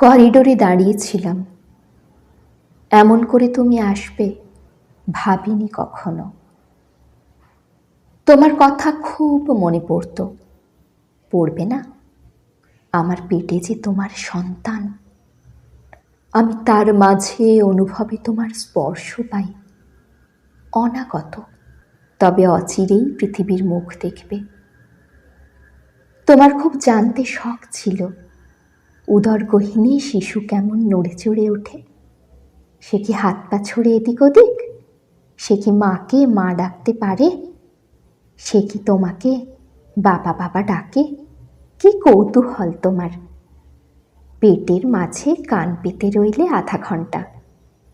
করিডোরে দাঁড়িয়েছিলাম, এমন করে তুমি আসবে ভাবিনি কখনো। তোমার কথা খুব মনে পড়বে না? আমার পেটে যে তোমার সন্তান, আমি তার মাঝে অনুভবে তোমার স্পর্শ পাই। অনাগত, তবে অচিরেই পৃথিবীর মুখ দেখবে। তোমার খুব জানতে শখ ছিল উদরগহিনী শিশু কেমন নড়ে চড়ে ওঠে। সে কি হাত পা ছড়ে এদিক ওদিক? সে কি মাকে মা ডাকতে পারে? সে কি তোমাকে বাবা বাবা ডাকে? কি কৌতূহল তোমার! পেটের মাঝে কান পেতে রইলে আধা ঘন্টা,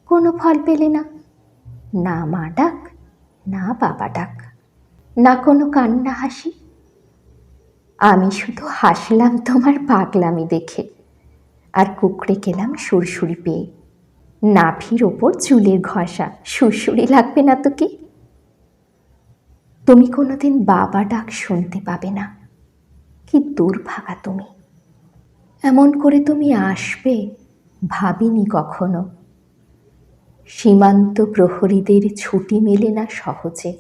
কোনো ফল পেলে না। না মা ডাক, না বাবা ডাক, না কোনো কান্না হাসি। আমি শুধু হাসলাম তোমার পাগলামি দেখে, আর কুকড়ে গেলাম সুরসুরি পেয়ে। নাভির ওপর চুলের ঘষা, সুরসুরি লাগবে না তো কি? তুমি কোনোদিন বাবা ডাক শুনতে পাবে না। কি দুর্ভাগা তুমি! এমন করে তুমি আসবে ভাবিনি কখনো। সীমান্ত প্রহরীদের ছুটি মেলে না সহজে,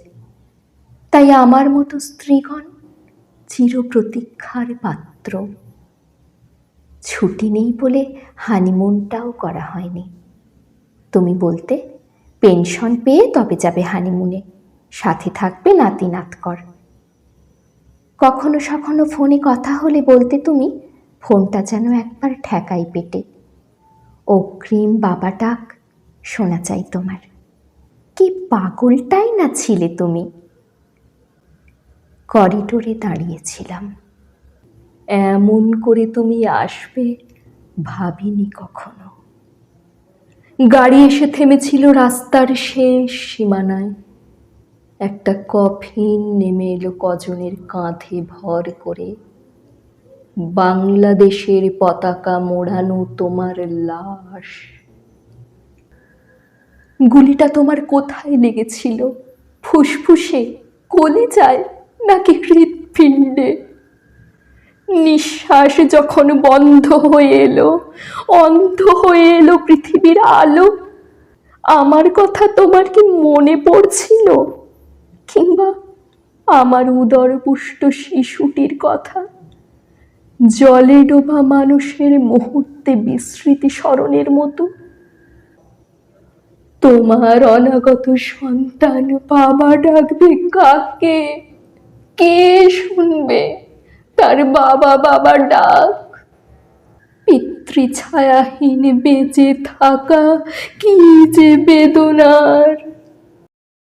তাই আমার মতো স্ত্রীগণ চিরপ্রতীক্ষার পাত্র। ছুটি নেই বলে হানিমুনটাও করা হয়নি। তুমি বলতে পেনশন পেয়ে তবে যাবে হানিমুনে, সাথে থাকবে নাতি নাতকর। কখনো সখনো ফোনে কথা হলে বলতে তুমি ফোনটা যেন একবার ঠেকাই পেটে। অগ্রিম বাবা ডাক শোনা চাই তোমার। কি পাগলটাই না ছিলে তুমি! করিডোরে দাঁড়িয়েছিলাম, এমন করে তুমি আসবে ভাবিনি কখনো। গাড়ি এসে থেমেছিল রাস্তার শেষ সীমানায়। একটা কফিন নেমে এলো কজনের কাঁধে ভর করে। বাংলাদেশের পতাকা মোড়ানো তোমার লাশ। গুলিটা তোমার কোথায় লেগেছিল? ফুসফুসে, কলিজায়, নাকি হৃৎপিণ্ডে? নিঃশ্বাস যখন বন্ধ হয়ে এলো, অন্ধ হয়ে এলো পৃথিবীর আলো, আমার কথা তোমার কি মনে পড়ছিল? কিংবা আমার উদরপুষ্ট শিশুটির কথা? জলে ডোবা মানুষের মুহূর্তে বিস্মৃতি স্মরণের মতো। তোমার অনাগত সন্তান বাবা ডাকবে কাকে? কে শুনবে তার বাবা বাবা ডাক? পিতৃছায়াহীন বেঁচে থাকা কি যে বেদনার!